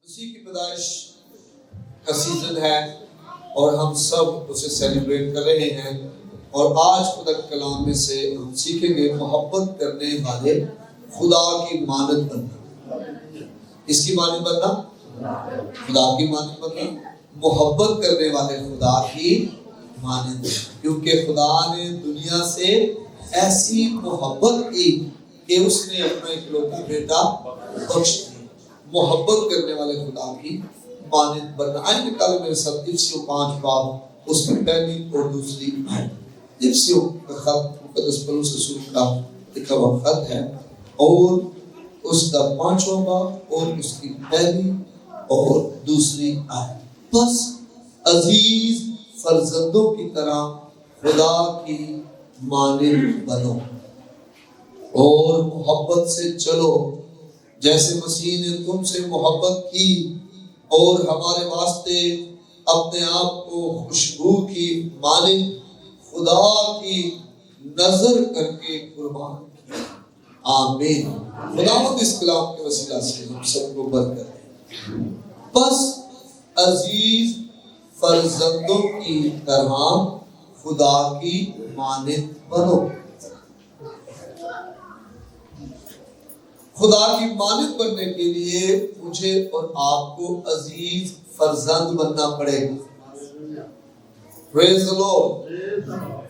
اسی کی پیدائش کا سیزن ہے اور ہم سب اسے سیلیبریٹ کر رہے ہیں، اور آج خدا کے کلام میں سے ہم سیکھیں گے محبت کرنے والے خدا کی مانند بننا۔ اس کی مانند بننا، خدا کی مانند بننا، محبت کرنے والے خدا کی مانند، کیونکہ خدا نے دنیا سے ایسی محبت کی کہ اس نے اپنا اکلوتا بیٹا بخش دیا۔ محبت کرنے والے خدا کی مانند بننا۔ آئے نکالے میرے ساتھ افسیوں 5 باب، اس میں پہلی اور دوسری آیت۔ افسیوں کا خط مقدس پولس رسول کا لکھا ہوا خط ہے، اور اس کا 5واں باب اور اس کی پہلی اور دوسری آیت۔ بس عزیز فرزندوں کی طرح خدا کی مانند بنو اور محبت سے چلو، جیسے مسیح نے تم سے محبت کی اور ہمارے واسطے اپنے آپ کو خوشبو کی مانند خدا کی نظر کر کے قربان کیا۔ آمین۔ خداوند اس کلام کے وسیلہ سے ہم سب کو برکت دے۔ بس عزیز فرزندوں کی طرح خدا کی مانند بنو۔ خدا کی مانند بننے کے لیے مجھے اور آپ کو عزیز فرزند بننا پڑے گا۔ پریز دی لارڈ۔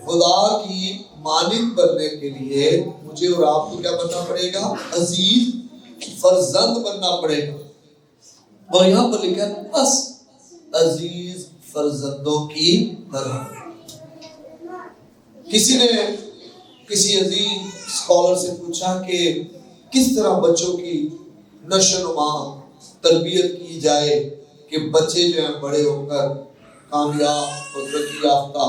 خدا کی مانند بننے کے لیے مجھے اور آپ کو کیا بننا پڑے گا؟ عزیز فرزند بننا پڑے گا۔ اور یہاں پر لکھا ہے بس عزیز فرزندوں کی طرح۔ کسی نے کسی عزیز اسکالر سے پوچھا کہ کس طرح بچوں کی نشو نما تربیت کی جائے کہ بچے جو ہیں بڑے ہو کر کامیاب اور ترقی یافتہ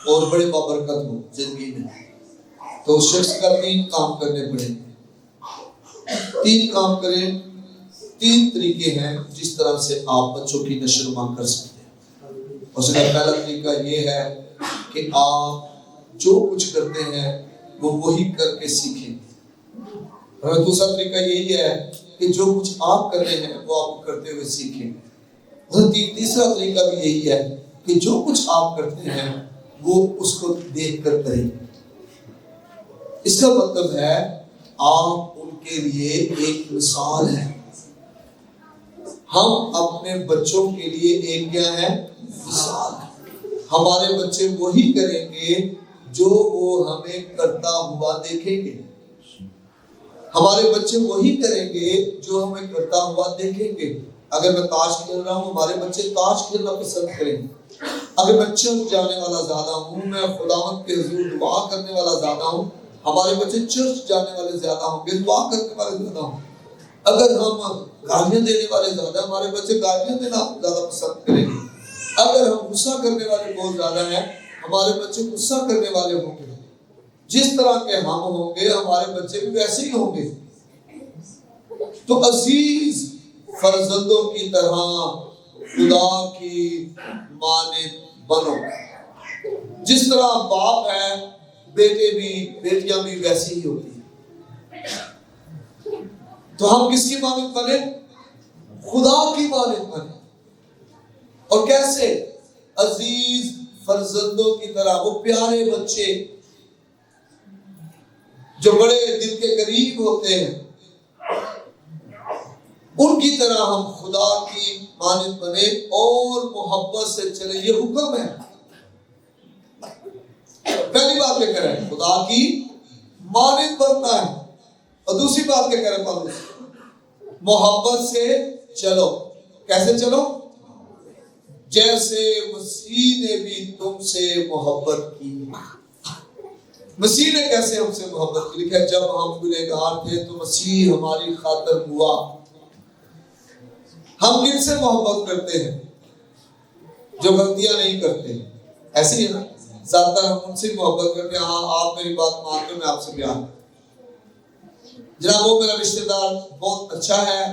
اور بڑے بابرکت ہوں زندگی میں۔ تو اس شخص کا 3 کام کرنے پڑیں گے۔ 3 کام کریں، 3 طریقے ہیں جس طرح سے آپ بچوں کی نشو نما کر سکتے ہیں۔ اس کا پہلا طریقہ یہ ہے کہ آپ جو کچھ کرتے ہیں وہ وہی کر کے سیکھیں۔ اور دوسرا طریقہ یہی ہے کہ جو کچھ آپ کر رہے ہیں وہ آپ کرتے ہوئے سیکھیں۔ اور تیسرا طریقہ بھی یہی ہے کہ جو کچھ آپ کرتے ہیں وہ اس کو دیکھ کر کریں۔ اس کا مطلب ہے آپ ان کے لیے ایک مثال ہیں۔ ہم اپنے بچوں کے لیے ایک کیا ہے؟ مثال ہے۔ ہمارے بچے وہی کریں گے جو وہ ہمیں کرتا ہوا دیکھیں گے۔ ہمارے بچے وہی کریں گے جو ہمیں کرتا ہوا دیکھیں گے۔ اگر میں تاش کھیل رہا ہوں ہمارے بچے تاش کھیلنا پسند کریں گے۔ اگر میں چرچ جانے والا زیادہ ہوں، میں خداوند کے حضور دعا کرنے والا زیادہ ہوں، ہمارے بچے چرچ جانے والے زیادہ ہوں گے، دعا کرنے والے زیادہ ہوں۔ اگر ہم گالیاں دینے والے زیادہ ہیں، ہمارے بچے گالیاں دینا زیادہ پسند کریں گے۔ اگر ہم غصہ کرنے والے بہت زیادہ ہیں، ہمارے بچے غصہ کرنے والے ہوں گے۔ جس طرح کے ہم ہوں گے ہمارے بچے بھی ویسے ہی ہوں گے۔ تو عزیز فرزندوں کی طرح خدا کی مانند بنو۔ جس طرح باپ ہے، بیٹے بھی بیٹیاں بھی ویسی ہی ہوتی ہیں۔ تو ہم کس کی مانند بنے؟ خدا کی مانند بنے۔ اور کیسے؟ عزیز فرزندوں کی طرح، وہ پیارے بچے جو بڑے دل کے قریب ہوتے ہیں، ان کی طرح ہم خدا کی مانند بنے اور محبت سے چلے۔ یہ حکم ہے۔ پہلی بات کیا کہہ رہے ہیں؟ خدا کی مانند بننا ہے۔ اور دوسری بات کیا کہہ رہے ہیں پالوس؟ محبت سے چلو۔ کیسے چلو؟ جیسے مسیح نے بھی تم سے محبت کی۔ مسیح نے کیسے ہم سے محبت کی؟ لکھا ہے جب ہم گنہگار تھے تو مسیح ہماری خاطر ہوا۔ ہم کن سے محبت کرتے ہیں؟ جو غلطیاں نہیں کرتے۔ ایسے ہی ہے نا، زیادہ تر ہم ان سے محبت کرتے ہیں۔ ہاں آپ میری بات مانتے ہو، میں آپ سے پیار جناب، وہ میرا رشتہ دار بہت اچھا ہے،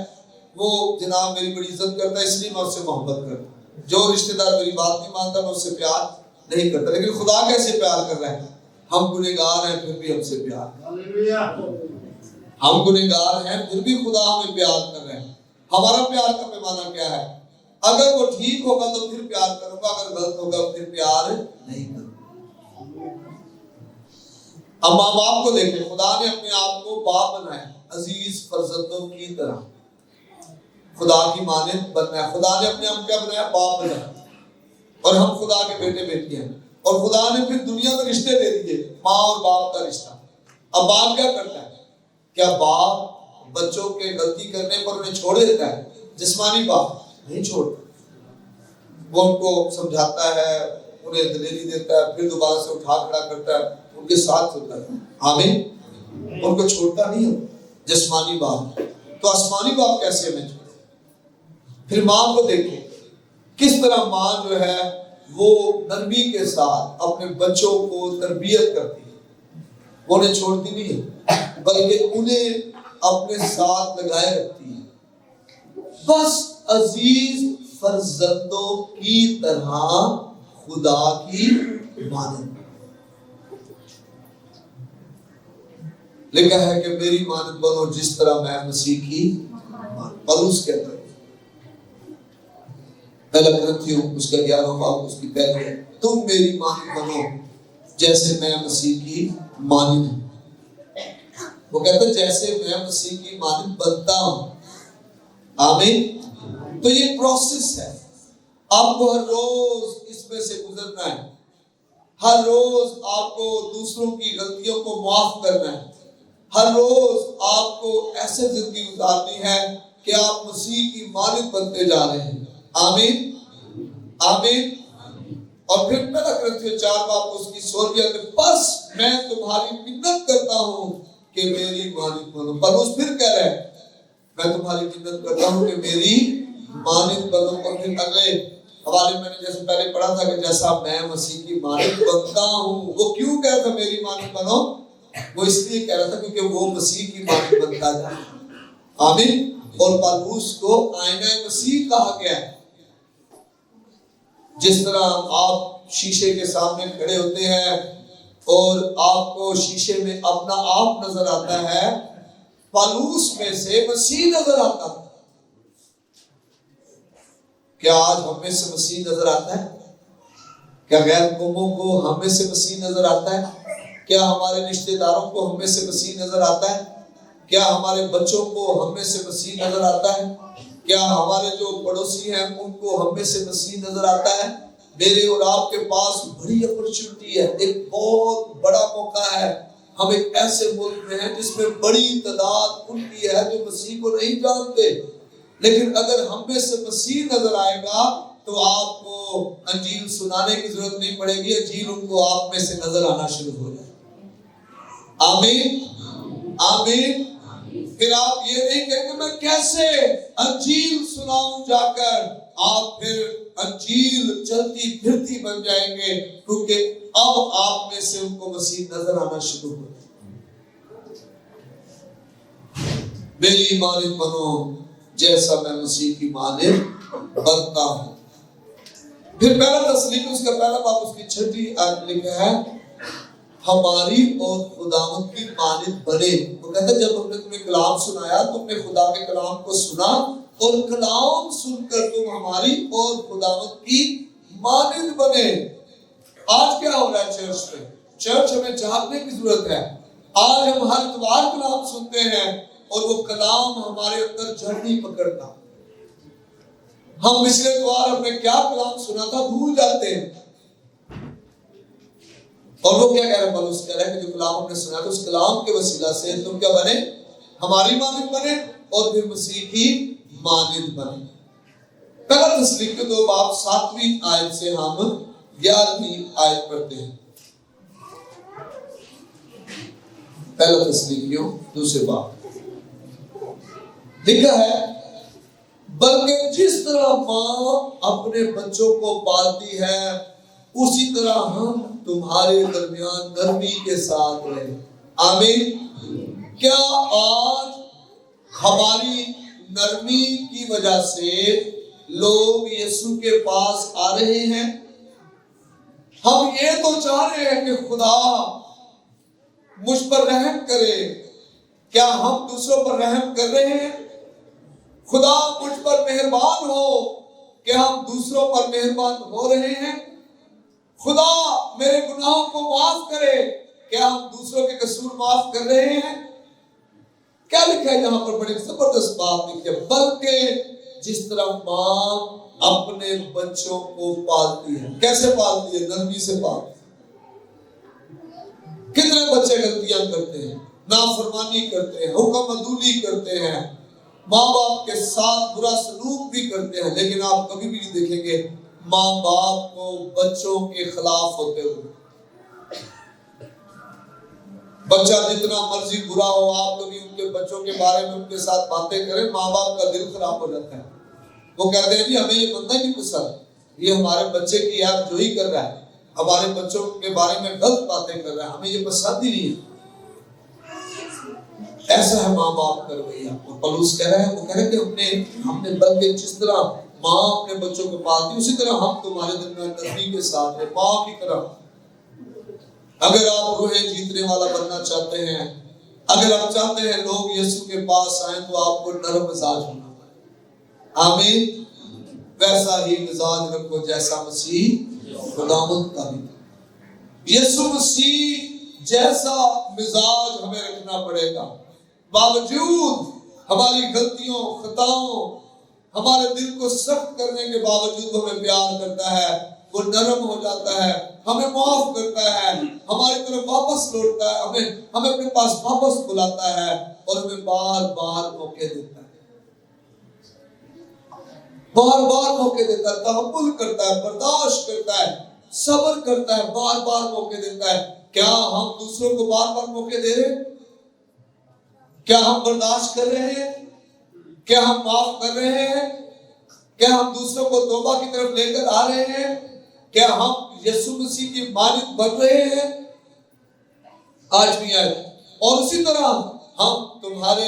وہ جناب میری بڑی عزت کرتا ہے، اس لیے میں اس سے محبت کرتا ہوں۔ جو رشتہ دار میری بات نہیں مانتا میں اس سے پیار نہیں کرتا۔ لیکن خدا کیسے پیار کر رہا ہے؟ ہم گنہگار ہیں پھر بھی ہم سے پیار۔ ہم گنہگار ہیں پھر بھی خدا ہمیں پیار کر رہے ہیں۔ ہمارا پیار کا پیمانہ کیا ہے؟ اگر وہ ٹھیک ہوگا تو پھر پیار کروں گا، اگر غلط ہوگا پھر پیار نہیں کروں گا۔ اب ماں باپ کو دیکھیں، خدا نے اپنے آپ کو باپ بنایا عزیز فرزندوں کی طرح، خدا کی مانند بننا ہے۔ خدا نے اپنے آپ کو کیا بنایا؟ باپ بنایا، اور ہم خدا کے بیٹے بیٹی ہیں۔ اور خدا نے پھر دنیا میں رشتے دے دیے، ماں اور باپ کا رشتہ۔ اب باپ کیا کرتا ہے؟ کیا باپ بچوں کے غلطی کرنے پر انہیں چھوڑ دیتا ہے؟ جسمانی باپ نہیں چھوڑتا، وہ ان کو سمجھاتا ہے، انہیں دلیری دیتا ہے، پھر دوبارہ سے اٹھا کھڑا کرتا ہے، ان کے ساتھ چلتا ہے۔ آمین۔ ان کو چھوڑتا نہیں ہے جسمانی باپ۔ تو آسمانی باپ کیسے ہمیں چھوڑے؟ پھر ماں کو دیکھیں، کس طرح ماں جو ہے وہ نرمی کے ساتھ اپنے بچوں کو تربیت کرتی ہے، وہ انہیں چھوڑتی نہیں ہے بلکہ انہیں اپنے ساتھ لگائے رکھتی ہے۔ بس عزیز فرزندوں کی طرح خدا کی مانند۔ لکھا ہے کہ میری مانند بنو جس طرح میں مسیح کی مانند۔ پولس کہتا ہے پہلا کرنتھیوں اس کا 11واں باب اس کی پہلی ہے، تم میری مانند بنو جیسے میں مسیح کی مانند ہوں۔ وہ کہتا ہے جیسے میں مسیح کی مانند بنتا ہوں۔ آمین۔ تو یہ پروسیس ہے، آپ کو ہر روز اس میں سے گزرنا ہے، ہر روز آپ کو دوسروں کی غلطیوں کو معاف کرنا ہے، ہر روز آپ کو ایسے زندگی گزارنی ہے کہ آپ مسیح کی مانند بنتے جا رہے ہیں۔ آمین آمین۔ اور پھر پہلا کرنتھیوں 4 باب اس کی 16ویں میں، بس میں تمہاری منت کرتا ہوں کہ میری مانند بنو۔ پولس پھر کہہ رہا ہے میں تمہاری منت کرتا ہوں کہ میری مانند بنو۔ اور پھر اگلے حوالے میں نے جیسے پہلے پڑھا تھا کہ جیسا میں مسیح کی مانند بنتا ہوں۔ وہ کیوں کہہ رہا تھا میری مانند بنو؟ وہ اس لیے کہہ رہا تھا کیونکہ وہ مسیح کی مانند بنتا جا رہا ہے۔ آمین۔ اور پولس کو آئینہ مسیح کہا گیا ہے۔ جس طرح آپ شیشے کے سامنے کھڑے ہوتے ہیں اور آپ کو شیشے میں اپنا آپ نظر آتا ہے، پولس میں سے مسیح نظر آتا ہے۔ کیا آج ہم میں سے مسیح نظر آتا ہے؟ کیا غیر قوموں کو ہم میں سے مسیح نظر آتا ہے؟ کیا ہمارے رشتہ داروں کو ہم میں سے مسیح نظر آتا ہے؟ کیا ہمارے بچوں کو ہم میں سے مسیح نظر آتا ہے؟ کیا ہمارے جو پڑوسی ہیں ان کو ہم میں سے مسیح نظر آتا ہے؟ میرے اور آپ کے پاس بڑی اپرچونٹی ہے، ایک بہت بڑا موقع ہے۔ ہم ایک ایسے ملک میں ہیں جس میں بڑی تعداد ان کی ہے جو مسیح کو نہیں جانتے، لیکن اگر ہم میں سے مسیح نظر آئے گا تو آپ کو انجیل سنانے کی ضرورت نہیں پڑے گی، انجیل ان کو آپ میں سے نظر آنا شروع ہو جائے۔ آمین آمین۔ پھر آپ یہ نہیں کہیں کہ میں کیسے انجیل سناؤں جا کر، آپ پھر انجیل چلتی پھرتی بن جائیں گے، کیونکہ اب آپ میں سے ان کو مسیح نظر آنا شروع ہو جائے۔ میری مانند بنو جیسا میں مسیح کی مانند بنتا ہوں۔ پھر پہلا تسلیم اس کا پہلا باب اس کی 6 آیت لکھا ہے، ہماری اور خداوند کی مانند بنے۔ وہ کہتا ہے جب ہم نے تمہیں کلام سنایا، تم نے خدا کے کلام کو سنا، اور کلام سن کر تم ہماری اور خداوند کی مانند بنے۔ آج کیا ہو رہا ہے چرچ میں؟ چرچ ہمیں جاگنے کی ضرورت ہے۔ آج ہم ہر اتوار کلام سنتے ہیں اور وہ کلام ہمارے اندر جڑ نہیں پکڑتا۔ ہم پچھلے اتوار ہم نے کیا کلام سنا تھا بھول جاتے ہیں۔ اور وہ کیا کہہ رہے ہیں؟ پولس کہہ رہا ہے کہ جو کلام ہم نے سنا تھا اس کلام کے وسیلہ سے تم کیا بنے؟ ہماری مانند بنے اور پھر مسیح کی مانند بنے۔ پہلا تسلیق کے 2 باب 7ویں آیت سے ہم 11ویں آیت پڑھتے ہیں۔ پہلا تسلیقیوں 2 باب لکھا ہے، بلکہ جس طرح ماں اپنے بچوں کو پالتی ہے اسی طرح ہم تمہارے درمیان نرمی کے ساتھ رہیں۔ آمین۔ کیا آج ہماری نرمی کی وجہ سے لوگ یسوع کے پاس آ رہے ہیں؟ ہم یہ تو چاہ رہے ہیں کہ خدا مجھ پر رحم کرے، کیا ہم دوسروں پر رحم کر رہے ہیں؟ خدا مجھ پر مہربان ہو کہ ہم دوسروں پر مہربان ہو رہے ہیں. خدا میرے گناہوں کو معاف کرے کہ ہم دوسروں کے قصور معاف کر رہے ہیں. کیا لکھا ہے یہاں پر؟ بڑی زبردست بات لکھی ہے. بلکہ جس طرح ماں اپنے بچوں کو پالتی ہے. کیسے پالتی ہے؟ نرمی سے پالتی ہے. کتنے بچے غلطیاں کرتے ہیں، نافرمانی کرتے ہیں، حکم عدولی کرتے ہیں، ماں باپ کے ساتھ برا سلوک بھی کرتے ہیں، لیکن آپ کبھی بھی نہیں دیکھیں گے ماں باپ کو بچوں کے خلاف ہوتے ہوئے. بچہ جتنا مرضی برا ہو، آپ کبھی ان کے بچوں کے بارے میں ان کے ساتھ باتیں کریں، ماں باپ کا دل خراب ہو جاتا ہے. وہ کہتے ہیں جی ہمیں یہ بندہ نہیں پسند، یہ ہمارے بچے کی ایپ جو ہی کر رہا ہے، ہمارے بچوں کے بارے میں غلط باتیں کر رہا ہے، ہمیں یہ پسند ہی نہیں ہے. ایسا ہے ماں باپ کا رویہ. اور پولس کہہ رہا ہے، وہ کہہ رہا ہے کہ ہم نے بلکہ جس طرح ماں اپنے بچوں کو پالتی اسی طرح ہم تمہارے درمیان نرمی کے ساتھ ہیں، ماں کی طرح. اگر آپ روحیں جیتنے والا بننا چاہتے ہیں، اگر آپ چاہتے ہیں لوگ یسوع کے پاس آئیں، تو آپ کو نرم مزاج ہونا پڑے. آمین. ویسا ہی مزاج رکھو جیسا مسیح خداوند کا بھی. یسوع مسیح جیسا مزاج ہمیں رکھنا پڑے گا. باوجود ہماری غلطیوں، خطاؤں، ہمارے دل کو سخت کرنے کے باوجود ہمیں پیار کرتا ہے. وہ نرم ہو جاتا ہے، ہمیں معاف کرتا ہے، ہماری طرف واپس لوٹتا ہے، ہمیں اپنے پاس واپس بلاتا ہے اور ہمیں بار بار موقع دیتا ہے. بار بار موقع دیتا ہے، تحمل کرتا ہے، برداشت کرتا ہے، صبر کرتا ہے، بار بار موقع دیتا ہے. کیا ہم دوسروں کو بار بار موقع دے رہے ہیں؟ کیا ہم برداشت کر رہے ہیں؟ کیا ہم معاف کر رہے ہیں؟ کیا ہم دوسروں کو توبہ کی طرف لے کر آ رہے ہیں؟ کیا ہم یسوع مسیح کی مانند بن رہے ہیں؟ آج بھی آئے. اور اسی طرح ہم تمہارے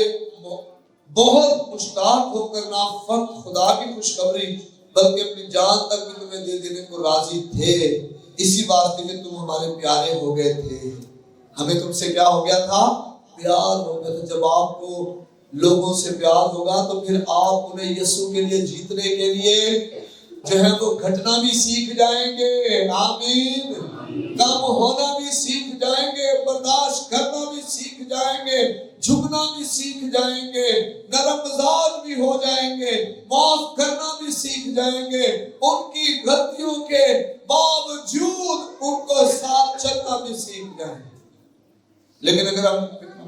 بہت مشتاق ہو کر نہ فقط خدا کی خوشخبری بلکہ اپنی جان تک بھی تمہیں دے دینے کو راضی تھے، اسی واسطے کہ تم ہمارے پیارے ہو گئے تھے. ہمیں تم سے کیا ہو گیا تھا؟ پیار ہو گیا تھا. جب آپ کو لوگوں سے پیار ہوگا تو پھر آپ انہیں یسوع کے لیے جیتنے کے لیے جو ہے وہ گھٹنا بھی سیکھ جائیں گے. آمین. کم ہونا بھی سیکھ جائیں گے، برداشت کرنا بھی سیکھ جائیں گے، جھکنا بھی سیکھ جائیں گے، نرم مزاج بھی ہو جائیں گے، معاف کرنا بھی سیکھ جائیں گے، ان کی غلطیوں کے باوجود ان کو ساتھ چلنا بھی سیکھ جائیں گے. لیکن اگر ہم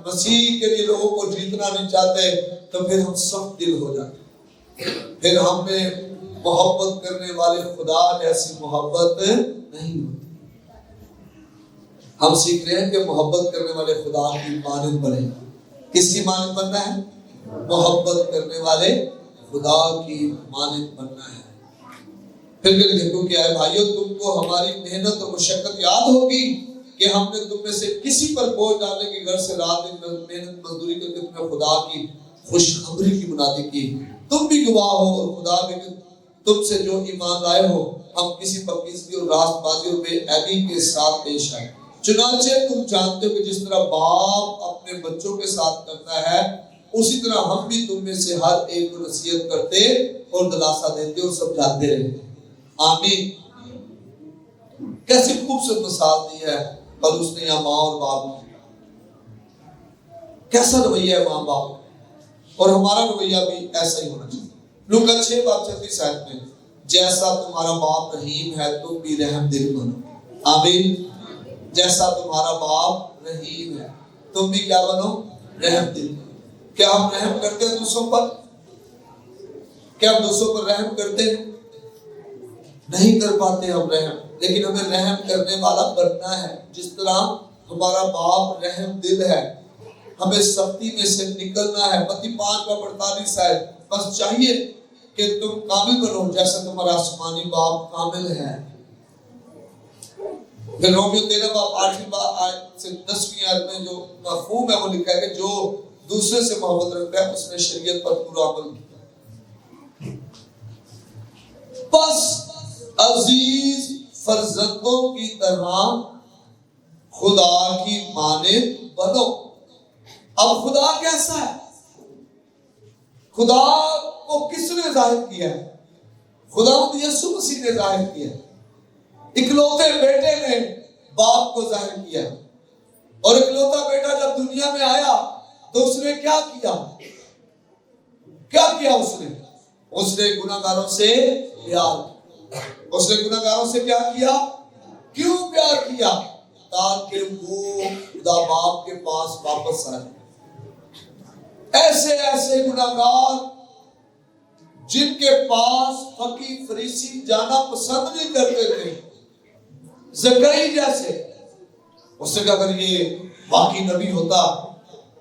مسیح کے لیے لوگوں کو جیتنا نہیں چاہتے تو پھر ہم سخت دل ہو جاتے ہیں. پھر ہم میں محبت کرنے والے خدا جیسی محبت نہیں ہوتی. ہم سیکھ رہے ہیں کہ محبت کرنے والے خدا کی مانند بنے. کس کی مانند بننا ہے؟ محبت کرنے والے خدا کی مانند بننا ہے. پھر دیکھو کیا ہے بھائیو، تم کو ہماری محنت اور مشقت یاد ہوگی کہ ہم نے تم میں سے کسی پر بوجھ ڈالنے کے گھر سے رات دن محنت مزدوری کر کے تمہیں خدا کی خوشخبری کی منادی کی. تم بھی گواہ ہو اور خدا بھی تم سے جو ایمان لائے ہو. ہم کسی پاکیزگی اور راست بازی اور بے عیبی کے ساتھ پیش آئے. چنانچہ تم جانتے ہو کہ جس طرح باپ اپنے بچوں کے ساتھ کرتا ہے، اسی طرح ہم بھی تم میں سے ہر ایک کو نصیحت کرتے اور دلاسا دیتے اور سمجھاتے رہتے. آمین. کیسی خوبصورت مثال دی ہے اور اس نے یہاں ماں اور باپ کی. کیسا رویہ ہے ماں باپ، اور ہمارا رویہ بھی ایسا ہی ہونا چاہیے. لوکا 6:36 میں جیسا تمہارا باپ رحیم ہے تم بھی رحم دل بنو. آمین. جیسا تمہارا باپ رحیم ہے تم بھی کیا بنو؟ رحم دل. کیا ہم رحم کرتے ہیں دوسروں پر؟ کیا ہم دوسروں پر رحم کرتے ہیں؟ نہیں کر پاتے ہم رحم. لیکن ہمیں رحم کرنے والا بننا ہے. جس طرح ہمارا باپ رحم دل ہے، ہمیں سختی میں سے نکلنا ہے. متی 5:48 ہے. بس چاہیے کہ تم کامل بنو جیسا تمہارا آسمانی باپ کامل ہے. پھر رومیو 13:8 میں جو مفہوم ہے وہ لکھا ہے کہ جو دوسرے سے محبت رکھتا ہے اس نے شریعت پر پورا عمل کیا. بس عزیز فرزندوں کی طرح خدا کی مانند بنو. اب خدا کیسا ہے؟ خدا کو کس نے ظاہر کیا ہے؟ خداوند یسوع مسیح نے ظاہر کیا ہے۔ اکلوتے بیٹے نے باپ کو ظاہر کیا، اور اکلوتا بیٹا جب دنیا میں آیا تو اس نے کیا کیا؟ اس نے گناہگاروں سے پیار کیا۔ اس نے گناہگاروں سے کیا کیا؟ کیوں پیار کیا؟ تاکہ وہ خدا باپ کے پاس واپس آئے۔ ایسے گناہگار جن کے پاس فقی فریسی جانا پسند نہیں کرتے تھے، زکریا جیسے، اس نے کہا اگر یہ واقعی نبی ہوتا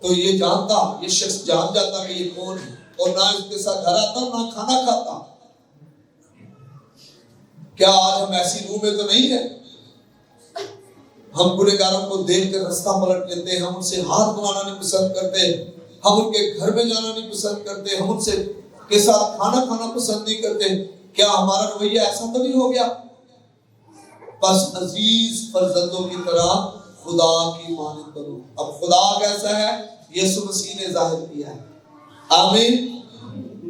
تو یہ جانتا، یہ شخص جان جاتا کہ یہ کون ہے، اور نہ اس کے ساتھ گھر آتا نہ کھانا کھاتا۔ کیا آج ہم ایسی روح میں تو نہیں ہیں؟ ہم گنہگاروں کو دیکھ کر رستہ پلٹ لیتے ہیں، ہم ان سے ہاتھ ملانا نہیں پسند کرتے، ہم ان کے گھر میں جانا نہیں پسند کرتے، ہم ان سے کے ساتھ کھانا کھانا پسند نہیں کرتے۔ کیا ہمارا رویہ ایسا تو نہیں ہو گیا؟ بس عزیز فرزندوں کی طرح خدا کی مانند کرو۔ اب خدا کیسا ہے؟ یسوع مسیح نے ظاہر کیا ہے۔ آمین۔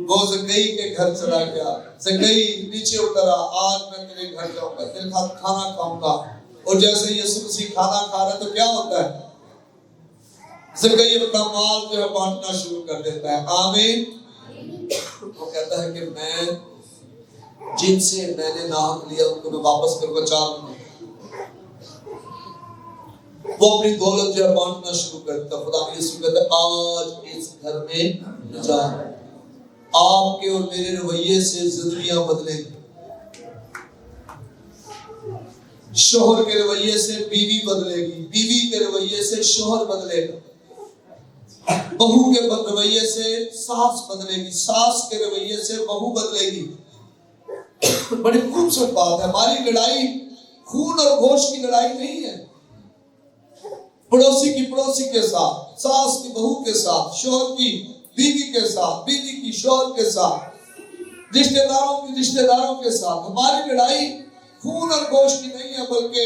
وہ زکریا کے گھر چلا گیا، زکریا نیچے اترا، آج میں تیرے گھر جاؤں گا، تیرے ساتھ کھانا کھاؤں گا۔ اور جیسے یسوع مسیح کھانا کھا رہا ہے تو کیا ہوتا ہے؟ زکریا اپنا مال جو ہے بانٹنا شروع کر دیتا ہے۔ آمین۔ وہ کہتا ہے کہ میں جن سے میں نے نام لیا ان کو میں واپس کر کے چاہوں گا۔ وہ اپنی دولت جو ہے بانٹنا شروع کرتا ہے۔ خدا یسوع کہتا ہے آج اس گھر میں نجات، آپ کے اور میرے رویے سے زندگیاں بدلیں گی۔ شوہر کے رویے سے بیوی بدلے گی، بیوی کے رویے سے شوہر بدلے گا، بہو کے رویے سے ساس بدلے گی، ساس کے رویے سے بہو بدلے گی۔ بڑی خوبصورت بات ہے۔ ہماری لڑائی خون اور گوشت کی لڑائی نہیں ہے، پڑوسی کی پڑوسی کے ساتھ، ساس کی بہو کے ساتھ، شوہر کی بیوی کے ساتھ، بیوی کی شوہر کے ساتھ، رشتہ داروں کی رشتہ داروں کے ساتھ۔ ہماری لڑائی خون اور گوشت کی نہیں ہے، بلکہ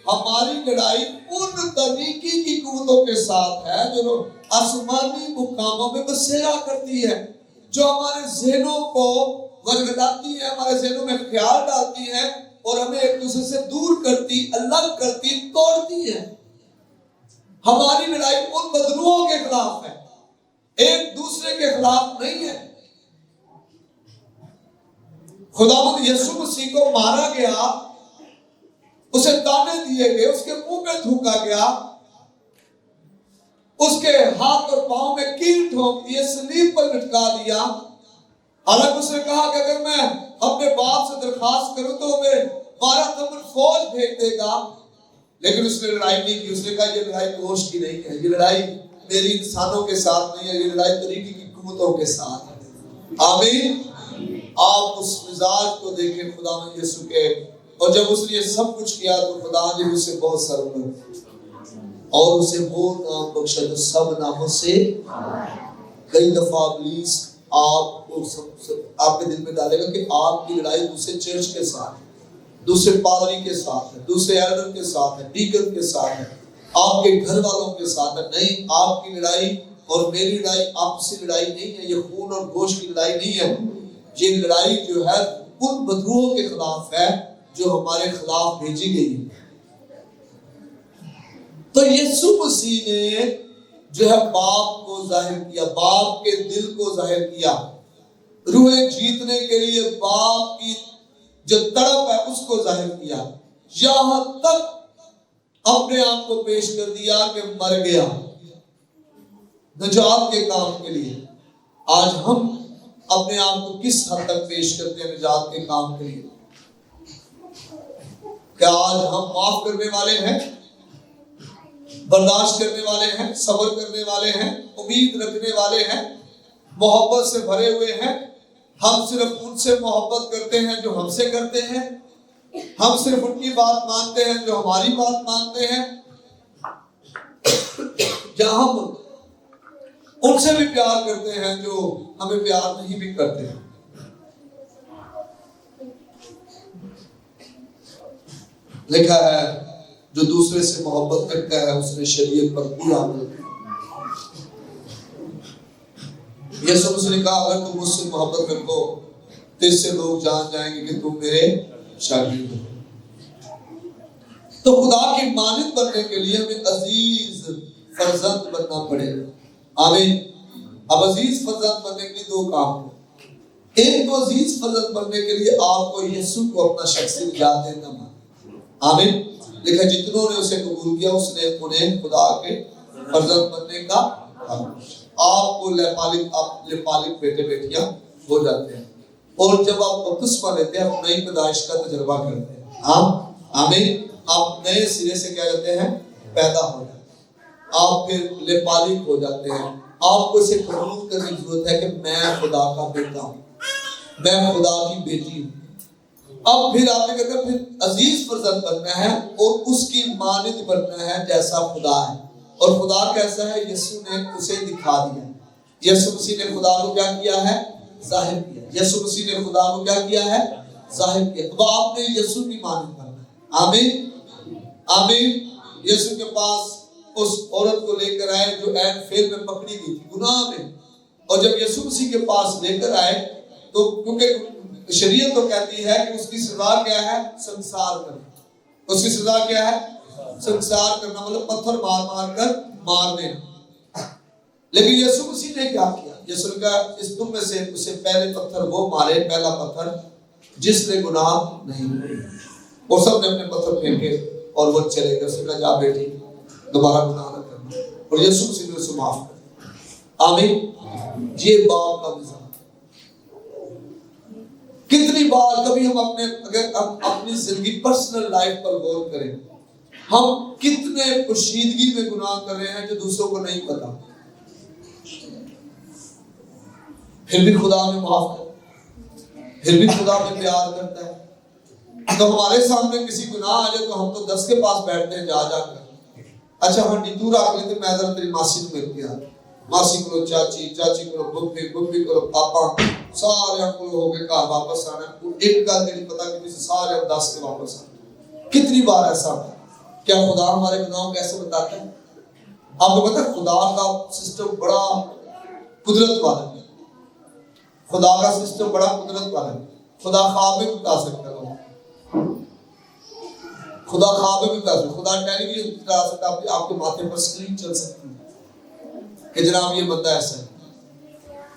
ہماری لڑائی ان طریقی کی قوتوں کے ساتھ ہے جو آسمانی مقاموں میں بسیرا کرتی ہے، جو ہمارے ذہنوں کو ورگلاتی ہے، ہمارے ذہنوں میں خیال ڈالتی ہے اور ہمیں ایک دوسرے سے دور کرتی، الگ کرتی، توڑتی ہے۔ ہماری لڑائی ان بدلوؤں کے خلاف ہے، ایک دوسرے کے خلاف نہیں ہے۔ خداوند یسوع مسیح کو مارا گیا، اسے تانے دیے گئے، اس کے منہ پہ تھوکا گیا، اس کے ہاتھ اور پاؤں میں کیل ٹھونک دیے، صلیب پر لٹکا دیا۔ حالانکہ اس نے کہا کہ اگر میں اپنے باپ سے درخواست کروں تو وہ 12 تمن فوج بھیج دے گا، لیکن اس نے لڑائی نہیں کی۔ اس نے کہا یہ لڑائی گوشت کی نہیں ہے، یہ لڑائی میری انسانوں کے ساتھ نہیں ہے، یہ لڑائی طریقے کی قوتوں کے ساتھ ہے۔ آمین۔ آپ اس مزاج کو دیکھیں خدا نے یسوع کے، اور جب اس نے یہ سب کچھ کیا تو خدا نے اسے بہت سرورت اور اسے وہ نام بخشا جو سب ناموں سے۔ کئی دفعہ ابلیس آپ کو آپ کے دل میں ڈالے گا کہ آپ کی لڑائی دوسرے چرچ کے ساتھ ہے، دوسرے پادری کے ساتھ ہے، دوسرے ایلڈر کے ساتھ ہے، ڈیکن کے ساتھ ہے، آپ کے گھر والوں کے ساتھ ہے۔ نہیں، آپ کی لڑائی اور میری لڑائی آپسی لڑائی نہیں ہے، یہ خون اور گوشت کی لڑائی نہیں ہے۔ یہ لڑائی جو ہے ان بدبوؤں کے خلاف ہے جو ہمارے خلاف بھیجی گئی ہے۔ تو یسوع مسیح نے جو ہے باپ کو ظاہر کیا، باپ کے دل کو ظاہر کیا، روحیں جیتنے کے لیے باپ کی جو تڑپ ہے اس کو ظاہر کیا، یہاں تک اپنے آپ کو پیش کر دیا کہ مر گیا نجات کے کام کے لیے۔ آج ہم اپنے آپ کو کس حد تک پیش کرتے ہیں نجات کے کام کے لیے؟ کیا آج ہم معاف کرنے والے ہیں، برداشت کرنے والے ہیں، صبر کرنے والے ہیں، امید رکھنے والے ہیں، محبت سے بھرے ہوئے ہیں؟ ہم صرف ان سے محبت کرتے ہیں جو ہم سے کرتے ہیں، ہم صرف ان کی بات مانتے ہیں جو ہماری بات مانتے ہیں، یا ہم ان سے بھی پیار کرتے ہیں جو ہمیں پیار نہیں بھی کرتے ہیں؟ لکھا ہے جو دوسرے سے محبت کرتا ہے اس نے شریعت پر پورا عمل کیا۔ یسوع مسیح نے کہا اگر تم مجھ سے محبت رکھو تو اس سے لوگ جان جائیں گے کہ تم میرے شاگرد ہو۔ تو خدا کی مانند بننے کے لیے ہمیں عزیز فرزند بننا پڑے گا۔ آمین۔ اب عزیز فرزند بننے کے لیے دو کام ہیں۔ ایک تو عزیز فرزند بننے کے لیے آپ کو یسوع کو اپنا شخصی نجات دینا مانا۔ آمین۔ دیکھا جتنوں نے اسے قبول کیا اس نے انہیں خدا کے فرزند بننے کا آپ کو لپالک بیٹے بیٹیاں ہو جاتے ہیں، اور جب آپ بپتسمہ لیتے ہیں آپ نئی پیدائش کا تجربہ کرتے ہیں۔ ہاں آمین۔ آپ نئے سرے سے کیا جاتے ہیں؟ پیدا ہو جاتے ہیں، آپ پھر لپالک ہو جاتے ہیں۔ آپ کو اسے قبول کرنے کی ضرورت ہے کہ میں خدا کا بیٹا ہوں، میں خدا کی بیٹی ہوں۔ اب پھر آپ نے کہا پھر عزیز فرزند بننا ہے اور اس کی مانند بننا ہے جیسا خدا ہے۔ اور خدا کیسا ہے؟ یسوع نے اسے دکھا دیا۔ یسوع مسیح نے خدا کو کیا کیا ہے؟ ظاہر کیا۔ یسوع مسیح نے خدا کو کیا کیا ہے؟ ظاہر کیا۔ اب آپ نے یسوع کی مانند بننا ہے۔ آمین آمین۔ یسوع کے پاس اس عورت کو لے کر آئے جو عین فعل میں پکڑی گئی تھی، گناہ میں، اور جب یسوع مسیح کے پاس لے کر آئے تو کیونکہ شریعت تو کہتی ہے کہ اس کی سزا کیا ہے؟ سنسار کرنا۔ اس کی سزا کیا ہے؟ سنسار کرنا، مطلب پتھر مار مار کر مار دینا۔ لیکن یسوع مسیح نے کیا کیا؟ یسوع کا اس تم میں سے اسے پہلے پتھر وہ مارے، پہلا پتھر جس نے گناہ نہیں کیا، اور سب نے اپنے پتھر پھینکے اور وہ چلے گئے۔ اس نے کہا جا بیٹی دوبارہ گناہ نہ کرنا، اور یسوع مسیح نے اسے معاف کر دیا۔ آمین۔ یہ باپ کا نظام۔ کتنی بار کبھی ہم اگر اپنی زندگی پرسنل لائف پر غور کریں، ہم کتنے پوشیدگی میں گناہ کر رہے ہیں جو دوسروں کو نہیں پتا، پھر بھی خدا ہمیں معاف کرتا ہے، پھر بھی خدا ہمیں پیار کرتا ہے۔ تو ہمارے سامنے کسی گناہ آ جائے تو ہم تو 10 کے پاس بیٹھتے ہیں جا کر، اچھا ہاں ڈیٹور آ گئے تھے، میں ذرا تیری ماسی کو مل گیا، ماسی کو چاچی، چاچی کو بھبی، بھبی کو پاپا، سارے ہم کو ہو گئے کہا واپس آنا، ایک گل نہیں پتا کہ سارے ہم 10 کے واپس آنا۔ کتنی بار ایسا ہوتا ہے؟ کیا خدا ہمارے گناہوں کو ایسے بتاتا ہے؟ آپ کو پتا ہے خدا کا سسٹم بڑا قدرت والا ہے۔ خدا کا سسٹم بڑا قدرت والا ہے۔ خدا خواب میں بتا سکتا ہے، خدا خواب میں بتا سکتا ہے، خدا ٹیلی ویژن بتا سکتا ہے، آپ کے ماتھے پر سکرین چل سکتی ہے کہ جناب یہ بندہ ایسا ہے۔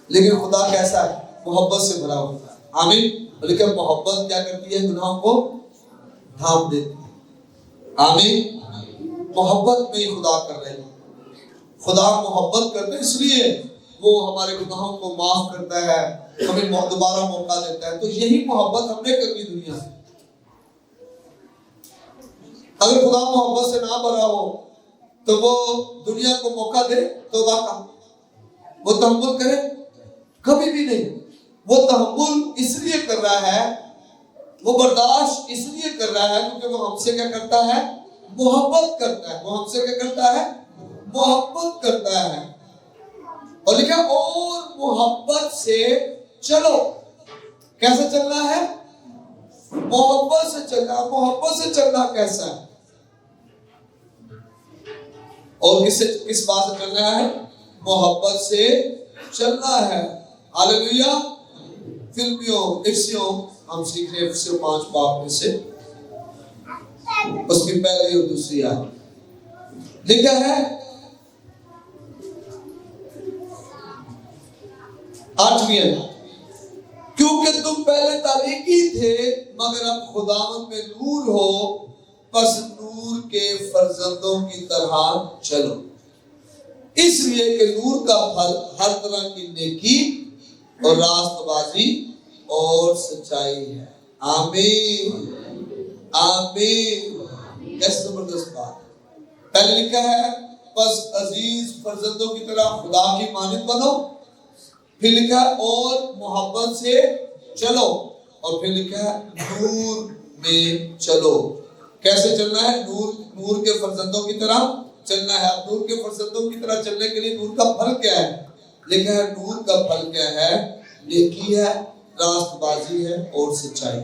لیکن خدا کیسا ہے؟ محبت سے بھرا ہوتا ہے۔ آمین۔ لیکن محبت کیا کرتی ہے؟ گناہوں کو ڈھانپ دیتی ہے۔ آمین۔ محبت میں ہی خدا کر رہے ہیں۔ خدا محبت کرتے اس لیے وہ ہمارے گناہوں کو معاف کرتا ہے، ہمیں دوبارہ موقع دیتا ہے۔ تو یہی محبت ہم نے کرنی دنیا سے۔ اگر خدا محبت سے نہ بھرا ہو تو وہ دنیا کو موقع دے تو وہ تحمل کرے؟ کبھی بھی نہیں۔ وہ تحمل اس لیے کر رہا ہے، وہ برداشت اس لیے کر رہا ہے کیونکہ وہ ہم سے کیا کرتا ہے؟ محبت کرتا ہے۔ وہ ہم سے کیا کرتا ہے؟ محبت کرتا ہے۔ اور لکھا اور محبت سے چلو۔ کیسے چلنا ہے؟ محبت سے چلنا۔ محبت سے چلنا کیسا ہے؟ اور کس بات سے چلنا ہے؟ محبت سے چلنا ہے۔ ہاللیلویا۔ فلپیوں افسیوں ہم سیکھ رہے ہیں، افسیوں 5 باب میں سے اس کی پہلی اور دوسری آیت لکھا ہے 8ویں، کیونکہ تم پہلے تاریکی تھے مگر اب خداوند میں نور ہو، پس نور کے فرزندوں کی طرح چلو، اس لیے کہ نور کا پھل ہر طرح کی نیکی اور راست بازی اور سچائی ہے۔ آمین آمین۔ کیسے زبردست بات ہے۔ پہلے لکھا ہے پس عزیز فرزندوں کی طرح خدا کی مانند بنو، پھر لکھا ہے اور محبت سے چلو، اور پھر لکھا ہے نور میں چلو۔ کیسے چلنا ہے؟ نور کے فرزندوں کی طرح چلنا ہے۔ اب نور کے فرزندوں کی طرح چلنے کے لیے نور کا پھل کیا ہے؟ لکھا ہے نور کا پھل کیا ہے؟ نیکی ہے، راست بازی ہے اور سچائی۔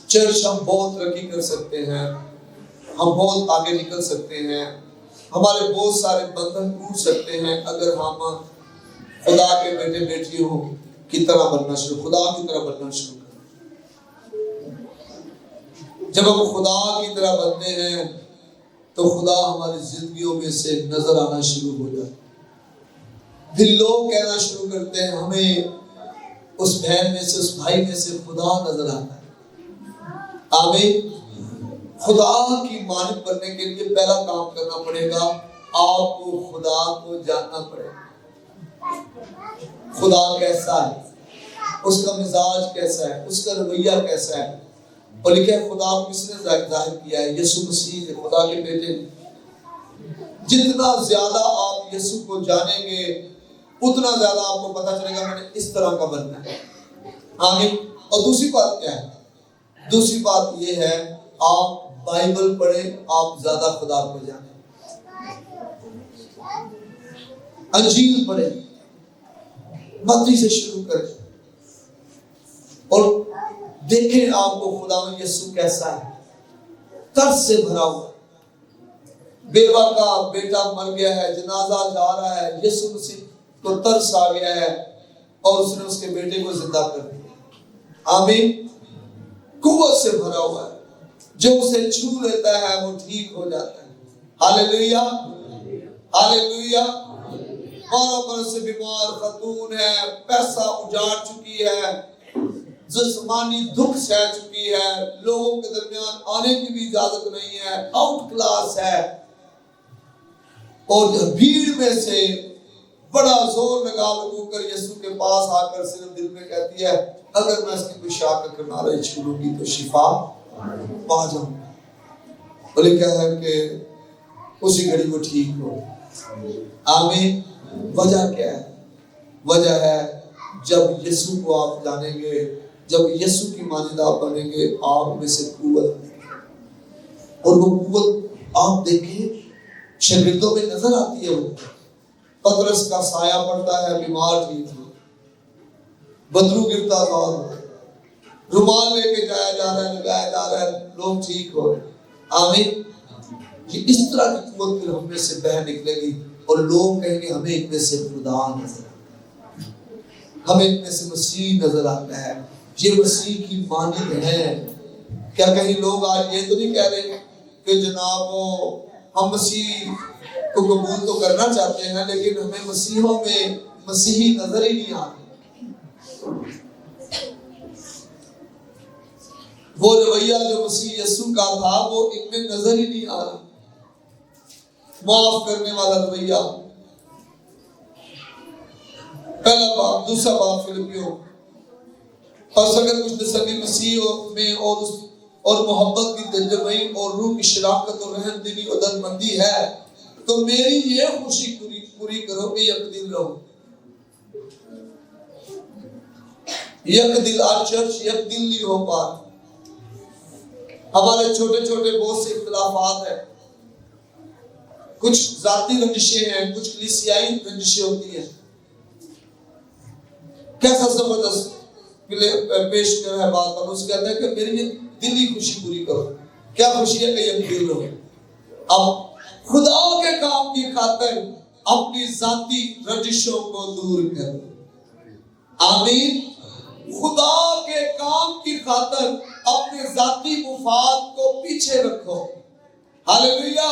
چرچ ہم بہت ترقی کر سکتے ہیں، ہم بہت آگے نکل سکتے ہیں، ہمارے بہت سارے بندھن ٹوٹ سکتے ہیں اگر ہم خدا کے بیٹے بیٹیوں کی طرح بننا شروع خدا کی طرح بننا شروع کریں۔ جب ہم خدا کی طرح بنتے ہیں تو خدا ہماری زندگیوں میں سے نظر آنا شروع ہو جاتا ہے۔ پھر لوگ کہنا شروع کرتے ہیں ہمیں اس بہن میں سے اس بھائی میں سے خدا نظر آتا ہے۔ آمین۔ خدا کی مانند بننے کے لیے پہلا کام کرنا پڑے گا، آپ کو خدا کو جاننا پڑے گا۔ خدا کیسا ہے، اس کا مزاج کیسا ہے، اس کا رویہ کیسا ہے، اور لکھا ہے خدا کو کس نے ظاہر کیا ہے؟ یسوع مسیح نے، خدا کے بیٹے نے۔ جتنا زیادہ آپ یسوع کو جانیں گے اتنا زیادہ آپ کو پتا چلے گا میں نے اس طرح کا بننا ہے۔ آمین۔ اور دوسری بات کیا ہے؟ دوسری بات یہ ہے آپ بائبل پڑھیں، آپ زیادہ خدا کو جانیں، انجیل پڑھیں، متی سے شروع کریں اور دیکھیں آپ کو خدا میں یسوع کیسا ہے، ترس سے بھرا ہوا۔ بیوہ کا بیٹا مر گیا ہے، جنازہ جا رہا ہے، یسوع مسیح کو ترس آ گیا ہے اور اس نے اس کے بیٹے کو زندہ کر دیا۔ آمین۔ قوت سے بھرا ہوا ہے، جو اسے چھو لیتا ہے وہ ٹھیک ہو جاتا ہے۔ ہاللیلویہ، ہاللیلویہ۔ 12 برس سے بیمار خاتون ہے، پیسہ اجاڑ چکی ہے، جسمانی دکھ سہ چکی ہے، لوگوں کے درمیان آنے کی بھی اجازت نہیں ہے، آؤٹ کلاس ہے، اور بھیڑ میں سے بڑا زور لگا کر یسوع کے پاس آ کر صرف دل میں کہتی ہے اگر میں اس کی پیشاب کا کنارہ چھو لوں گی تو شفا پا جاؤں گا۔ اور لکھا ہے کہ اسی گھڑی وہ ٹھیک ہو۔ آمین۔ وجہ کیا ہے؟ وجہ ہے جب یسوع کو آپ جانیں گے، جب یسوع کی مانند آپ بنیں گے، آپ میں سے قوت، اور وہ قوت آپ دیکھیں شاگردوں میں نظر آتی ہے۔ وہ پطرس کا سایہ پڑتا ہے، بیمار ٹھیک ہو، بدرو گرتا زاد، رومال لے کے جایا جا رہا ہے، لگایا جا رہا ہے، لوگ ٹھیک ہو۔ آمین۔ یہ اس طرح کی قوت پھر ہم میں سے بہ نکلے گی اور لوگ کہیں گے ہمیں ان میں سے خدا نظر آتا ہے، ہمیں ان میں سے مسیح نظر آتا ہے، یہ مسیح کی مانند ہے۔ کیا کہیں لوگ آج یہ تو نہیں کہہ رہے کہ جناب ہم مسیح کو قبول تو کرنا چاہتے ہیں لیکن ہمیں مسیحوں میں مسیحی نظر ہی نہیں آتے، وہ رویہ جو مسیح یسوع کا تھا وہ ان میں نظر ہی نہیں آ رہا، معاف کرنے والا رویہ۔ پہلا باب، دوسرا باب فلپیوں، اور اگر کچھ تسلی مسیح میں اور محبت کی دلجمعی اور روح کی شراکت اور رحم دلی اور درد ہے تو میری یہ خوشی پوری کرو کہ یک دل رہو۔ یک دل، آج چرچ یک دل نہیں ہو پا رہا۔ ہمارے چھوٹے چھوٹے بہت سے اختلافات ہیں، کچھ ذاتی رنجشیں ہیں، کچھ کلیسیائی رنجشیں ہوتی ہیں۔ کیسا زبردست پیش کیا ہے بات پر، اس کہتا ہے کہ میری یہ دلی خوشی پوری کرو۔ کیا خوشی ہے کہ یک دل رہو۔ اب خدا کے کام کی خاطر اپنی ذاتی رنجشوں کو دور کرو۔ آمین۔ خدا کے کام کی خاطر اپنے ذاتی مفاد کو پیچھے رکھو۔ ہاللیلویہ۔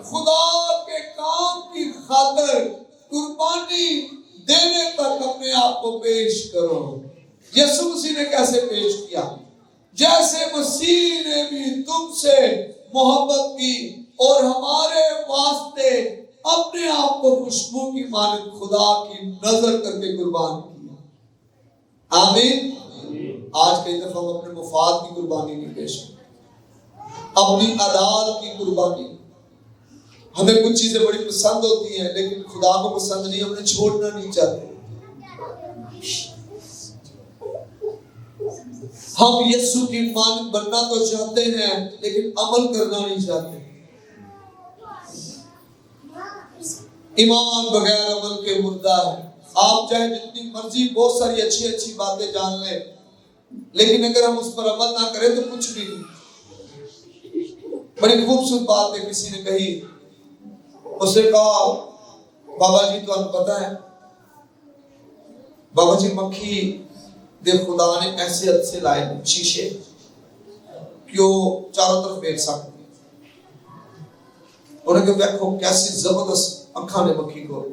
خدا کے کام کی خاطر قربانی دینے تک اپنے آپ کو پیش کرو۔ یسوع مسیح نے کیسے پیش کیا؟ جیسے مسیح نے بھی تم سے محبت کی اور ہمارے واسطے اپنے آپ کو خوشبو کی مانند خدا کی نظر کر کے قربان کیا۔ آمین۔ آج کئی دفعہ ہم اپنے مفاد کی قربانی نہیں پیش کرتے، اپنی عدالت کی قربانی۔ ہمیں کچھ چیزیں بڑی پسند ہوتی ہیں لیکن خدا کو پسند نہیں، ہم نے چھوڑنا نہیں چاہتے۔ ہم یسوع کی مانند بننا تو چاہتے ہیں لیکن عمل کرنا نہیں چاہتے۔ ایمان بغیر عمل کے مردہ ہے۔ آپ چاہے جتنی مرضی بہت ساری اچھی باتیں جان لیں لیکن اگر ہم اس پر عمل نہ کریں تو کچھ بھی نہیں۔ بڑی خوبصورت بات ہے کسی نے کہی اس نے کہا بابا جی تو آپ پتا ہے بابا جی مکھی دے خدا نے ایسے حد سے لائے شیشے کہ وہ چاروں طرف دیکھ سکتے انہیں کہ دیکھو کیسی زبردست اکھاں نے مکھی کو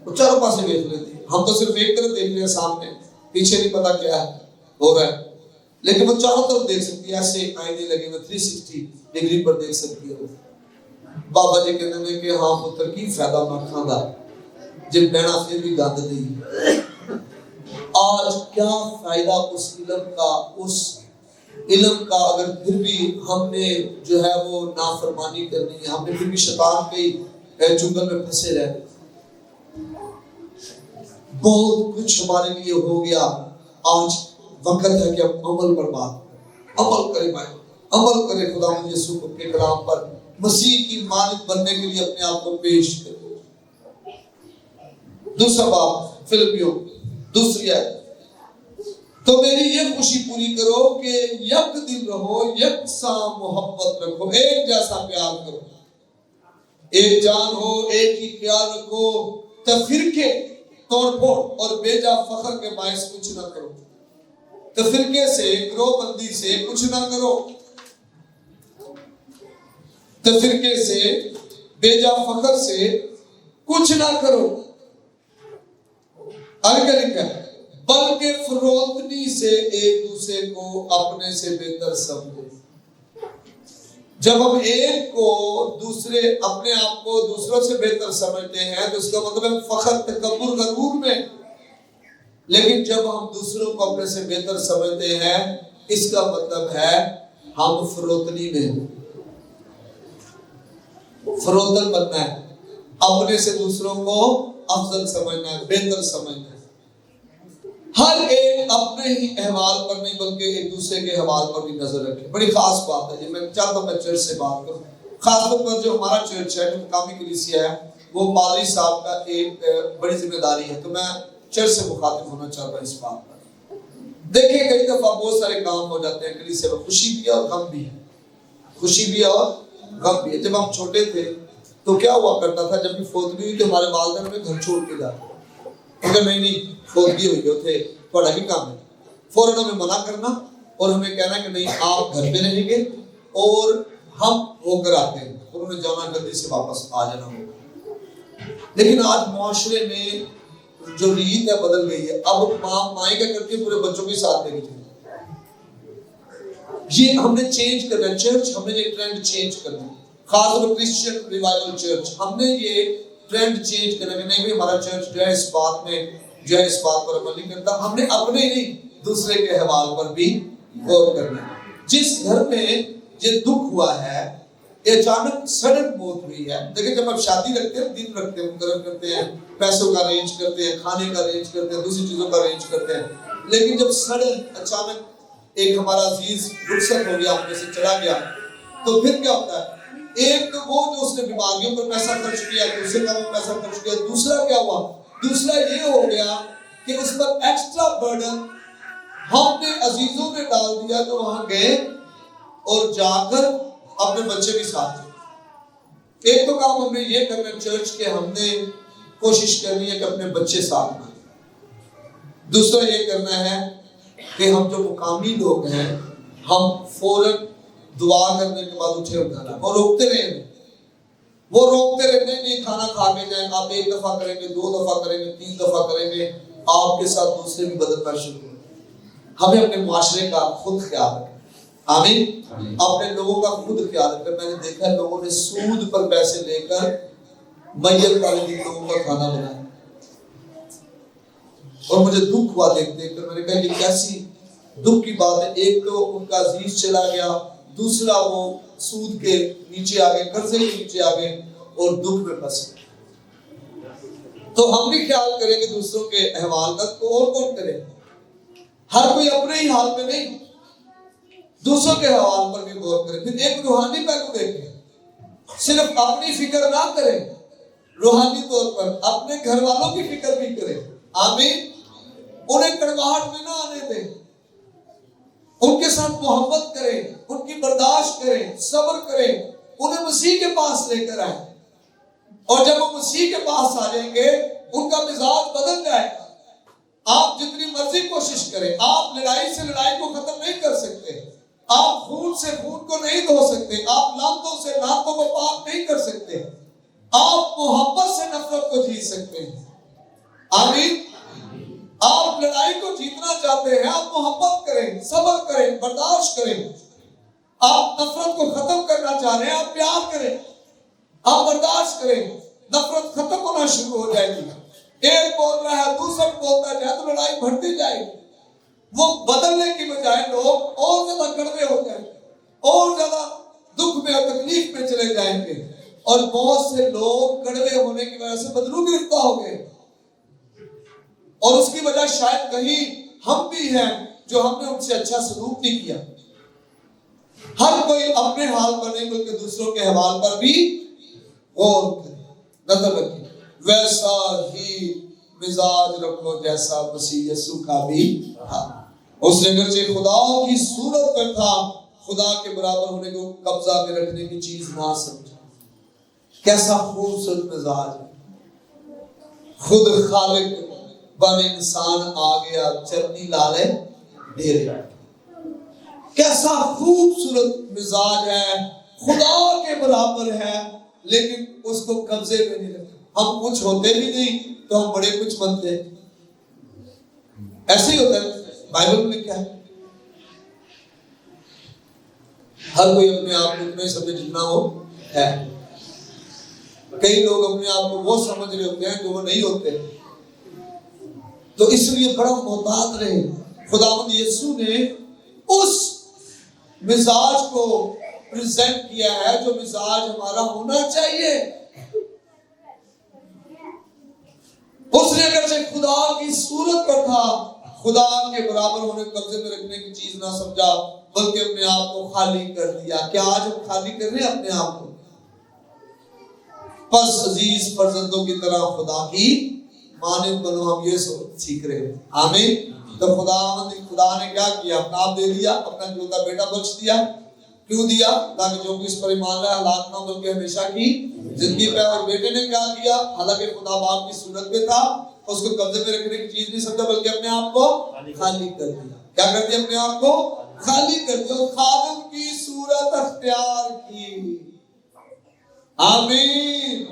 وہ چاروں پاسے دیکھ لیتی ہم تو صرف ایک طرف دیکھ رہے ہیں سامنے پیچھے نہیں پتا کیا ہو رہا ہے لیکن وہ چاروں طرف دیکھ سکتی ہے ایسے آئینے لگے ہوئے 360 ڈگری پر دیکھ سکتی ہے بابا جی کہتے ہیں کہ ہاں پتر کی فائدہ ہونا کھانا جن بہنا پھر بھی گند دی آج کیا فائدہ اس علم کا اگر پھر بھی ہم نے جو ہے وہ نافرمانی کرنی ہے ہم نے پھر بھی شیطان کے چنگل میں پھنسے رہے بہت کچھ ہمارے لیے ہو گیا آج وقت ہے کہ ہم عمل پر بات کریں عمل کریں بھائی عمل کریں خدا مجھے یسوع کے کلام پر مسیح کی مانند بننے کے لیے اپنے آپ کو پیش کریں دوسرا باب فلپیوں دوسری آیت تو میری یہ خوشی پوری کرو کہ یک دل رہو یکساں محبت رکھو ایک جیسا پیار کرو ایک جان ہو ایک ہی خیال رکھو تفرقے توڑ پھوڑ اور بیجا فخر کے باعث کچھ نہ کرو تفرقے سے گروہ بندی سے کچھ نہ کرو تفرقے سے بیجا فخر سے کچھ نہ کرو آگے لکھا ہے بلکہ فروتنی سے ایک دوسرے کو اپنے سے بہتر سمجھے جب ہم ایک کو دوسرے اپنے آپ کو دوسروں سے بہتر سمجھتے ہیں تو اس کا مطلب ہے فخر تکبر غرور میں لیکن جب ہم دوسروں کو اپنے سے بہتر سمجھتے ہیں اس کا مطلب ہے ہم فروتنی میں فروتن بننا ہے اپنے سے دوسروں کو افضل سمجھنا ہے بہتر سمجھنا ہے ہر ایک اپنے ہی احوال پر نہیں بلکہ ایک دوسرے کے احوال پر بھی نظر رکھے بڑی خاص بات ہے یہ میں چاہتا ہوں میں چرچ سے بات کروں خاص طور پر جو ہمارا چرچ ہے جو مقامی کلیسیا ہے وہ پادری صاحب کا ایک بڑی ذمہ داری ہے تو میں چرچ سے مخاطب ہونا چاہتا ہوں اس بات پر دیکھیں کئی دفعہ بہت سارے کام ہو جاتے ہیں کلیسیا میں خوشی بھی ہے اور غم بھی ہے خوشی بھی ہے اور غم بھی ہے جب ہم چھوٹے تھے تو کیا ہوا کرتا تھا جب بھی فوتگی ہوئی تو ہمارے والدین ہمیں گھر چھوڑ کے جاتے کیونکہ نہیں فوتگی ہوئی ہوتے تھوڑا بھی کام ہے فوراً ہمیں منع کرنا اور ہمیں کہنا کہ نہیں آپ گھر پہ رہیں گے اور ہم ہو کر آتے ہیں اور انہیں جانا جلدی سے واپس آ جانا ہوگا لیکن آج معاشرے میں جو ریت ہے بدل گئی ہے اب مائیں کیا کرتی ہے پورے بچوں کے ساتھ لے کے چلیں یہ ہم نے چینج کرنا ہے چرچ ہم نے یہ ٹرینڈ چینج کرنا ہے خاص طور پر کرسچین ریوائول چرچ ہم نے یہ ٹرینڈ چینج کرنا ہے کہ نہیں بھی ہمارا چرچ جو ہے اس بات میں جو ہے اس بات پر عمل نہیں کرتا ہم نے اپنے ہی دوسرے کے احوال پر بھی غور کرنا ہے جس گھر میں یہ دکھ ہوا ہے یہ اچانک سڈن موت ہوئی ہے دیکھیں جب آپ شادی رکھتے ہیں دن رکھتے ہیں مقرر کرتے ہیں پیسوں کا ارینج کرتے ہیں کھانے کا ارینج کرتے ہیں دوسری چیزوں کا ارینج کرتے ہیں لیکن جب سڈن اچانک ایک ہمارا عزیز رخصت ہو گیا ہم میں سے چلا گیا تو پھر کیا ہوتا ہے ایک تو وہ جو اس نے بیماریوں پر پیسہ خرچ کیا دوسرے کا پیسہ خرچ کیا دوسرا کیا ہوا دوسرا یہ ہو گیا کہ اس پر ایکسٹرا برڈن ہم نے عزیزوں نے ڈال دیا جو وہاں گئے اور جا کر اپنے بچے بھی ساتھ تھے ایک تو کام ہم نے یہ کرنا چرچ کے ہم نے کوشش کرنی ہے کہ اپنے بچے ساتھ میں دوسرا یہ کرنا ہے کہ ہم جو مقامی لوگ ہیں ہم فوراً دعا کرنے کے بعد اٹھے اٹھانا اور روکتے رہے وہ روکتے رہتے ہیں نہیں کھانا کھا کے جائیں آپ ایک دفعہ کریں گے 2 دفعہ کریں گے 3 دفعہ کریں گے آپ کے ساتھ دوسرے بھی بدلنا شروع کریں ہمیں اپنے معاشرے کا خود خیال رکھیں آمین اپنے لوگوں کا خود خیال رکھیں میں نے دیکھا ہے لوگوں نے سود پر پیسے لے کر میت والے دن لوگوں کا کھانا بنایا اور مجھے دکھ ہوا دیکھ کر میں نے کہا یہ کیسی دکھ کی بات ہے ایک تو ان کا عزیز چلا گیا دوسرا وہ سود کے نیچے آ گئے قرضے کے نیچے آ گئے اور دکھ میں پھنس گئے تو ہم بھی خیال کریں گے دوسروں کے احوال کا تو اور کون کرے ہر کوئی اپنے ہی حال میں نہیں دوسروں کے حوال پر بھی غور کریں پھر ایک روحانی پہلو دیکھیں صرف اپنی فکر نہ کریں روحانی طور پر اپنے گھر والوں کی فکر بھی کریں آمین انہیں کڑواہٹ میں نہ آنے دیں ان کے ساتھ محبت کریں ان کی برداشت کریں صبر کریں انہیں مسیح کے پاس لے کر آئیں اور جب وہ مسیح کے پاس آ جائیں گے ان کا مزاج بدل جائے گا. آپ جتنی مرضی کوشش کریں، آپ لڑائی سے لڑائی کو ختم نہیں کر سکتے، آپ خون سے خون کو نہیں دھو سکتے، آپ لعنتوں سے لعنتوں کو پاک نہیں کر سکتے، آپ محبت سے نفرت کو جیت سکتے ہیں. آمین. آپ لڑائی کو جیتنا چاہتے ہیں، آپ محبت کریں، صبر کریں، برداشت کریں. آپ نفرت کو ختم کرنا چاہ رہے ہیں، آپ پیار کریں، آپ برداشت کریں. نفرت ختم ہونا شروع ہو جائے گی. ایک بول رہا ہے دوسرا بولتا جائے تو لڑائی بڑھتی جائے گی. وہ بدلنے کی بجائے لوگ اور زیادہ کڑوے ہو جائیں گے، اور زیادہ دکھ میں اور تکلیف میں چلے جائیں گے. اور بہت سے لوگ کڑوے ہونے کی وجہ سے بدلو گرفتہ ہو گئے، اور اس کی وجہ شاید کہیں ہم بھی ہیں جو ہم نے ان سے اچھا سلوک نہیں کیا. ہر کوئی اپنے حال پر نہیں بلکہ دوسروں کے حوال پر بھی غور کرے، نظر رکھے. ویسا ہی مزاج رکھو جیسا مسیح یسوع کا بھی تھا. اس نے اگرچہ خدا کی صورت میں تھا، خدا کے برابر ہونے کو قبضہ میں رکھنے کی چیز نہ سمجھا. کیسا خوبصورت مزاج ہے. خود خالق بن انسان آ گیا چرنی لالے ڈیرے. کیسا خوبصورت مزاج ہے، خدا کے برابر ہے لیکن اس کو قبضے میں نہیں رکھا. ہم کچھ ہوتے بھی نہیں تو ہم بڑے کچھ بنتے ہیں. ایسے ہی ہوتا ہے. بائبل میں کیا ہے؟ ہر کوئی اپنے آپ کو اتنا ہی سمجھے جتنا وہ ہے. کئی لوگ اپنے آپ کو وہ سمجھ رہے ہوتے ہیں جو وہ نہیں ہوتے. تو اس لیے بڑا محتاط رہے. خداوند یسوع نے اس مزاج کو پریزنٹ کیا ہے جو مزاج ہمارا ہونا چاہیے. اس نے اگرچہ خدا کی صورت پر تھا، خدا کے برابر ہونے قبضے میں رکھنے کی چیز نہ سمجھا بلکہ اپنے آپ کو خالی کر دیا. کیا آج ہم خالی کر رہے ہیں اپنے آپ کو؟ پس عزیز فرزندوں کی طرح خدا کی مانند بنو. ہم یہ سیکھ رہے ہیں. آمین. تو خدا نے کیا کیا؟ اپنا آپ دے دیا، اپنا اکلوتا بیٹا بخش دیا. کیوں دیا؟ تاکہ جو اس پر ایمان لائے ہلاک نہ بلکہ ہمیشہ کی زندگی پہ. اور بیٹے نے کیا کیا؟ حالانکہ خدا باپ کی صورت میں تھا، اس کو قبضے میں رکھنے کی چیز نہیں سمجھا بلکہ اپنے آپ کو خالی کر دیا. کیا کر دیا؟ اپنے آپ کو خالی کر دیا. خادم کی صورت اختیار کی. آمین.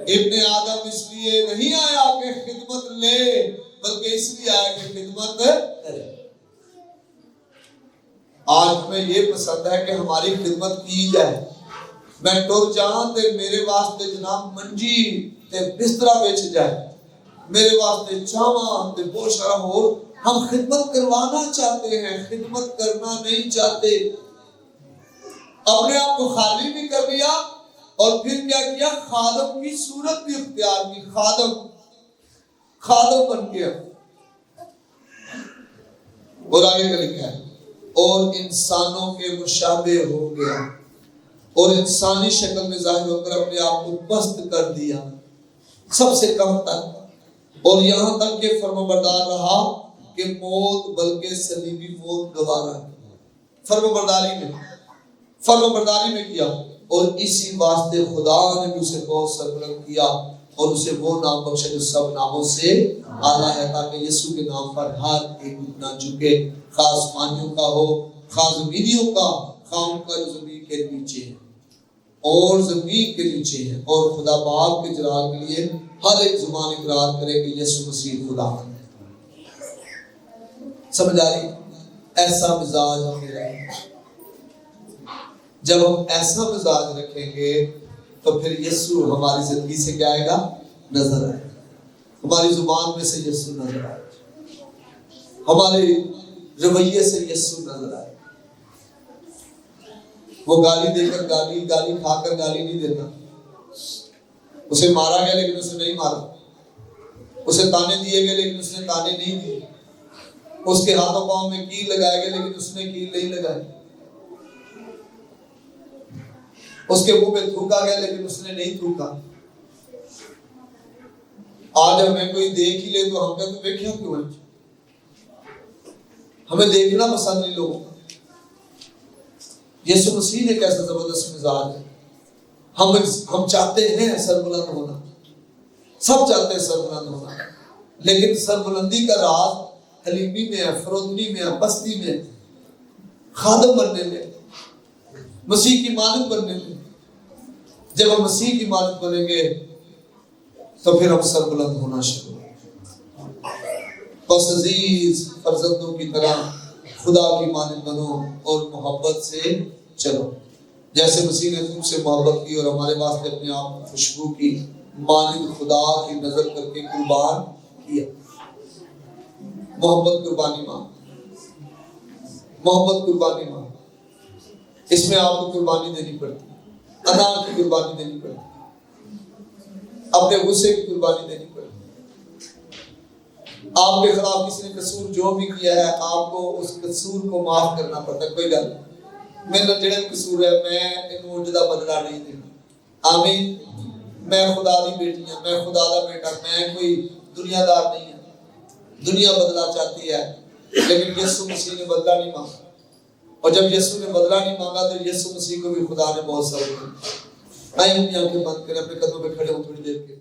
ابن آدم اس لیے نہیں آیا کہ خدمت لے بلکہ اس لیے آیا کہ خدمت کرے. آج ہمیں یہ پسند ہے کہ ہماری خدمت کی جائے. میں ٹر جاں تے میرے واسطے جناب منجی تے بسترا بیچ جائے، میرے واسطے چاواں تے بوشرا ہو. ہم خدمت کروانا چاہتے ہیں، خدمت کرنا نہیں چاہتے. اپنے آپ کو خالی بھی کر لیا اور پھر کیا کیا؟ خادم کی صورت بھی اختیار کی. خادم بن گیا. اور آگے کا لکھا ہے اور انسانوں کے مشابہ ہو گیا اور انسانی شکل میں ظاہر ہو کر اپنے آپ کو پست کر دیا سب سے کم تک، اور یہاں تک کہ فرمانبردار رہا کہ موت بلکہ صلیبی موت گوارا. فرمانبرداری میں کیا. اور اسی واسطے خدا نے بھی اسے بہت سربلند کیا اور اسے وہ نام بخشا جو سب ناموں سے اعلیٰ ہے، تاکہ یسوع کے نام پر ہر ایک گھٹنا جھکے، خاص آسمانیوں کا ہو، خاص زمینیوں کا، خاص ان کا جو زمین کے نیچے ہے اور زمین کے نیچے ہے. اور خدا باپ کے جلال کے لیے ہر ایک زبان اقرار کرے کہ یسوع مسیح خدا ہے. سمجھ آ رہی؟ ایسا مزاج ہمیں رہے. جب ہم ایسا مزاج رکھیں گے تو پھر یسوع ہماری زندگی سے کیا آئے گا؟ نظر آئے گا. ہماری زبان میں سے یسوع نظر آئے گا، ہمارے رویے سے یسوع نظر آئے گا. وہ گالی دے کر گالی کھا کر گالی نہیں دیتا. اسے مارا گیا لیکن اسے نہیں مارا. اسے تانے دیے گئے لیکن اس نے تانے نہیں دیے. اس کے ہاتھوں پاؤں میں کیل لگائے گئے لیکن اس نے کیل نہیں لگائی. اس کے منہ پہ تھوکا گیا لیکن اس نے نہیں تھوکا. آج ہمیں کوئی دیکھ ہی لے تو ہم کہتے دیکھا کیوں ہے؟ ہمیں دیکھنا پسند نہیں لوگوں کا. یسوع مسیح نے کیسا زبردست مزاج ہے. ہم چاہتے ہیں سربلند ہونا، سب چاہتے ہیں سربلند ہونا، لیکن سربلندی کا راز حلیمی میں ہے، فروتنی میں ہے، پستی میں، خادم بننے میں، مسیح کی مانند بننے میں۔ جب ہم مسیح کی مانند بنیں گے تو پھر ہم سربلند ہونا شروع۔ بس عزیز فرزندوں کی طرح خدا کی مانند بنو اور محبت سے چلو، جیسے مسیح نے تم سے محبت کی اور ہمارے واسطے اپنے آپ کو خوشبو کی مانند خدا کی نظر کر کے قربان کیا۔ محبت قربانی ماں، محبت قربانی ماں، اس میں آپ کو قربانی دینی پڑتی ہے، انا کی قربانی دینی پڑتی، اپنے غصے کی قربانی دینی پڑتی۔ آپ کے خلاف کسی نے قصور جو بھی کیا ہے، آپ کو اس قصور کو معاف کرنا پڑتا ہے۔ کوئی گل میرا جڑا قصور ہے، میں انہوں جدا بدلہ نہیں دینا۔ آمین۔ میں خدا دی بیٹی ہوں، میں خدا دا بیٹا، میں کوئی دنیا دار نہیں ہوں۔ دنیا بدلہ چاہتی ہے لیکن یسوع مسیح نے بدلہ نہیں مانگا، اور جب یسوع نے بدلہ نہیں مانگا تو یسوع مسیح کو بھی خدا نے بہت سبر دیا۔ آئیں اپنی آنکھیں بند کریں، اپنے قدموں پہ کھڑے ہوں تھوڑی دیر کے۔